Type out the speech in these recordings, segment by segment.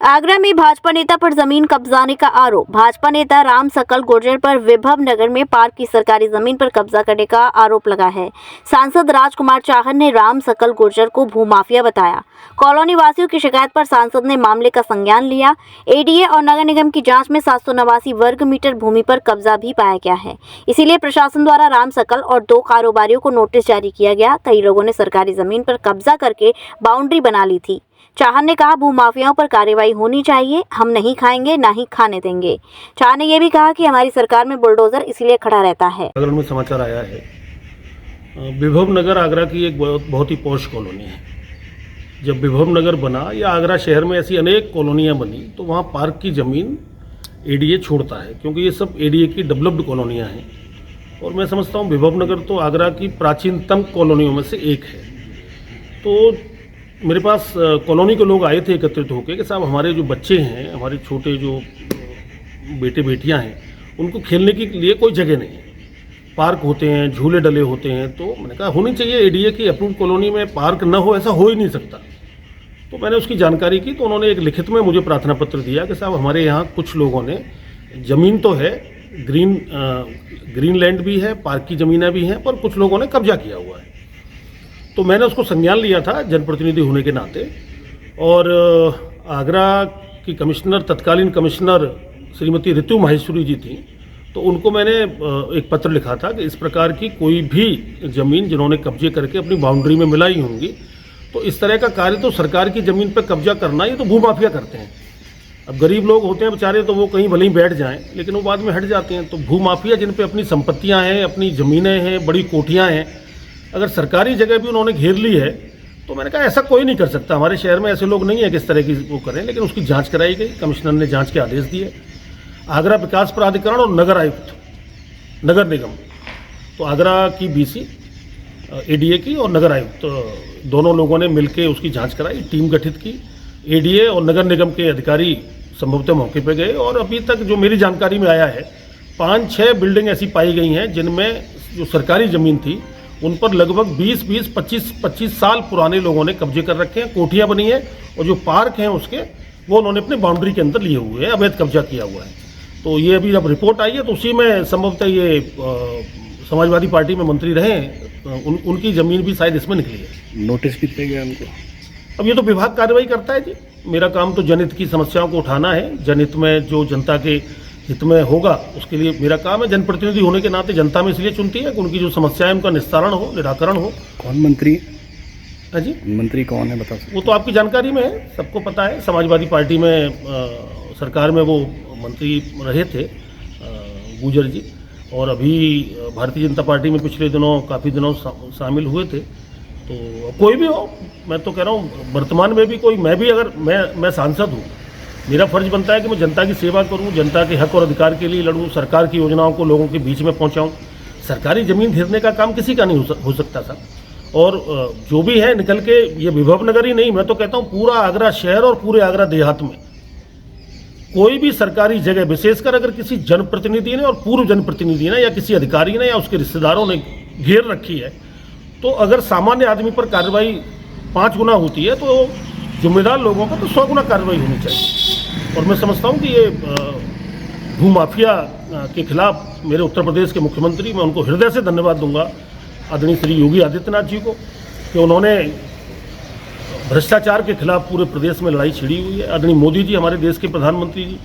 आगरा में भाजपा नेता पर जमीन कब्जाने का आरोप। भाजपा नेता राम सकल गुर्जर पर विभव नगर में पार्क की सरकारी जमीन पर कब्जा करने का आरोप लगा है। सांसद राजकुमार चाहर ने राम सकल गुर्जर को भूमाफिया बताया। कॉलोनी वासियों की शिकायत पर सांसद ने मामले का संज्ञान लिया। एडीए और नगर निगम की जांच में 789 वर्ग मीटर भूमि पर कब्जा भी पाया गया है। इसीलिए प्रशासन द्वारा राम सकल और 2 कारोबारियों को नोटिस जारी किया गया। कई लोगों ने सरकारी जमीन पर कब्जा करके बाउंड्री बना ली थी। चाहर ने कहा, भूमाफियाओं पर कार्रवाई होनी चाहिए, हम नहीं खाएंगे ना ही खाने देंगे। चाहर ने यह भी कहा कि हमारी सरकार में बुलडोजर इसलिए खड़ा रहता है। अगर में समाचार आया है, विभव नगर आगरा की एक बहुत ही पॉश कॉलोनी है। जब विभव नगर बना या आगरा शहर में ऐसी अनेक कॉलोनियां बनी तो वहाँ पार्क की ज़मीन एडीए छोड़ता है, क्योंकि ये सब एडीए की डेवलप्ड कॉलोनियाँ हैं। और मैं समझता हूँ विभव नगर तो आगरा की प्राचीनतम कॉलोनियों में से एक है। तो मेरे पास कॉलोनी के लोग आए थे एकत्रित होकर कि साहब हमारे जो बच्चे हैं, हमारे छोटे जो बेटे बेटियां हैं, उनको खेलने के लिए कोई जगह नहीं है। पार्क होते हैं, झूले डले होते हैं। तो मैंने कहा होनी चाहिए, एडीए की अप्रूव्ड कॉलोनी में पार्क न हो ऐसा हो ही नहीं सकता। तो मैंने उसकी जानकारी की तो उन्होंने एक लिखित में मुझे प्रार्थना पत्र दिया कि साहब हमारे यहाँ कुछ लोगों ने ज़मीन तो है, ग्रीन लैंड भी है, पार्क की ज़मीनें भी हैं, पर कुछ लोगों ने कब्जा किया हुआ है। तो मैंने उसको संज्ञान लिया था जनप्रतिनिधि होने के नाते। और आगरा की कमिश्नर, तत्कालीन कमिश्नर श्रीमती ऋतु माहेश्वरी जी थी, तो उनको मैंने एक पत्र लिखा था कि इस प्रकार की कोई भी ज़मीन जिन्होंने कब्जे करके अपनी बाउंड्री में मिलाई होंगी, तो इस तरह का कार्य तो सरकार की ज़मीन पर कब्जा करना, ये तो भूमाफिया करते हैं। अब गरीब लोग होते हैं बेचारे, तो वो कहीं भले ही बैठ जाएं, लेकिन वो बाद में हट जाते हैं। तो भूमाफिया जिन पे अपनी संपत्तियां हैं, अपनी ज़मीनें हैं, बड़ी कोठियां हैं, अगर सरकारी जगह भी उन्होंने घेर ली है, तो मैंने कहा ऐसा कोई नहीं कर सकता। हमारे शहर में ऐसे लोग नहीं है किस तरह की वो करें। लेकिन उसकी जांच कराई गई, कमिश्नर ने जांच के आदेश दिए। आगरा विकास प्राधिकरण और नगर आयुक्त, नगर निगम, तो आगरा की बीसी, एडीए की और नगर आयुक्त, दोनों लोगों ने मिलकर उसकी जांच कराई, टीम गठित की। एडीए और नगर निगम के अधिकारी संभवतः मौके पर गए और अभी तक जो मेरी जानकारी में आया है, 5-6 बिल्डिंग ऐसी पाई गई हैं जिनमें जो सरकारी ज़मीन थी उन पर लगभग 20-25 साल पुराने लोगों ने कब्जे कर रखे हैं, कोठियाँ बनी हैं, और जो पार्क हैं उसके वो उन्होंने अपने बाउंड्री के अंदर लिए हुए हैं, अवैध कब्जा किया हुआ है। तो ये अभी जब रिपोर्ट आई है तो उसी में संभवतः ये समाजवादी पार्टी में मंत्री रहे हैं, उनकी ज़मीन भी शायद इसमें निकली है। नोटिस भी दिए गए उनको। अब ये तो विभाग कार्रवाई करता है जी। मेरा काम तो जनहित की समस्याओं को उठाना है। जनहित में जो जनता के हित में होगा उसके लिए मेरा काम है। जनप्रतिनिधि होने के नाते जनता में इसलिए चुनती है कि उनकी जो समस्याएं उनका निस्तारण हो, निराकरण हो। कौन मंत्री? हाँ जी, मंत्री कौन है बता सकते? वो तो आपकी जानकारी में है, सबको पता है। समाजवादी पार्टी में सरकार में वो मंत्री रहे थे, गुर्जर जी, और अभी भारतीय जनता पार्टी में पिछले दिनों काफ़ी दिनों शामिल हुए थे। तो कोई भी हो, मैं तो कह रहा हूँ वर्तमान में भी कोई, मैं भी अगर मैं सांसद हूँ, मेरा फर्ज बनता है कि मैं जनता की सेवा करूं, जनता के हक और अधिकार के लिए लड़ूं, सरकार की योजनाओं को लोगों के बीच में पहुंचाऊं। सरकारी ज़मीन घेरने का काम किसी का नहीं हो सकता था। और जो भी है निकल के, ये विभव नगर ही नहीं, मैं तो कहता हूं पूरा आगरा शहर और पूरे आगरा देहात में कोई भी सरकारी जगह, विशेषकर अगर किसी जनप्रतिनिधि ने और पूर्व जनप्रतिनिधि ने या किसी अधिकारी ने या उसके रिश्तेदारों ने घेर रखी है, तो अगर सामान्य आदमी पर कार्रवाई 5 गुना होती है तो जिम्मेदार लोगों को तो 100 गुना कार्रवाई होनी चाहिए। और मैं समझता हूँ कि ये भूमाफिया के खिलाफ मेरे उत्तर प्रदेश के मुख्यमंत्री, मैं उनको हृदय से धन्यवाद दूंगा, आदरणीय श्री योगी आदित्यनाथ जी को, कि उन्होंने भ्रष्टाचार के खिलाफ पूरे प्रदेश में लड़ाई छिड़ी हुई है। आदरणीय मोदी जी, हमारे देश के प्रधानमंत्री जी,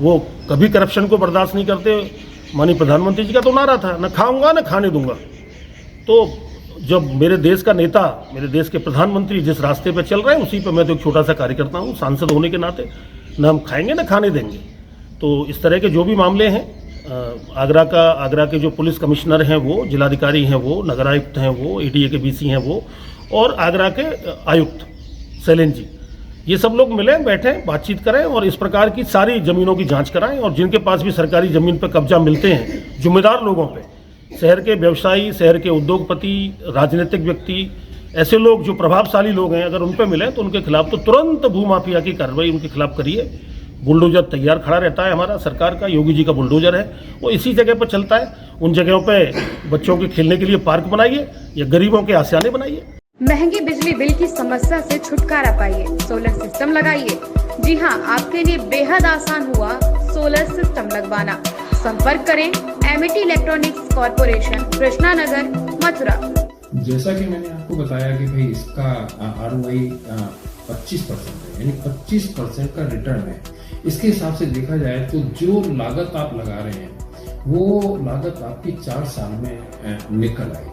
वो कभी करप्शन को बर्दाश्त नहीं करते। माननीय प्रधानमंत्री जी का तो नारा था, न खाऊंगा न खाने दूंगा। तो जब मेरे देश का नेता, मेरे देश के प्रधानमंत्री जिस रास्ते पर चल रहे हैं, उसी पर मैं तो एक छोटा सा कार्यकर्ता हूँ, सांसद होने के नाते। न हम खाएंगे न खाने देंगे। तो इस तरह के जो भी मामले हैं, आगरा के जो पुलिस कमिश्नर हैं वो, जिलाधिकारी हैं वो, नगर आयुक्त हैं वो, एडीए के बीसी हैं वो, और आगरा के आयुक्त शैलेंद्र जी, ये सब लोग मिलें, बैठें, बातचीत करें और इस प्रकार की सारी ज़मीनों की जाँच कराएँ। और जिनके पास भी सरकारी ज़मीन पर कब्जा मिलते हैं, जिम्मेदार लोगों पर, शहर के व्यवसायी, शहर के उद्योगपति, राजनीतिक व्यक्ति, ऐसे लोग जो प्रभावशाली लोग हैं, अगर उन पे मिले तो उनके खिलाफ तो तुरंत भूमाफिया की कार्रवाई उनके खिलाफ करिए। बुलडोजर तैयार खड़ा रहता है हमारा सरकार का, योगी जी का बुलडोजर है, वो इसी जगह पर चलता है। उन जगहों पे बच्चों के खेलने के लिए पार्क बनाइए या गरीबों के आशियाने बनाइए। महंगी बिजली बिल की समस्या से छुटकारा पाइए, सोलर सिस्टम लगाइए। जी हां, आपके लिए बेहद आसान हुआ सोलर सिस्टम लगवाना। संपर्क करें Amity electronics corporation, Krishna Nagar, Mathura. जैसा कि मैंने आपको बताया कि भाई इसका ROI 25% है, यानी 25% का रिटर्न है। इसके हिसाब से देखा जाए तो जो लागत आप लगा रहे हैं वो लागत आपकी 4 साल में निकल आएगी।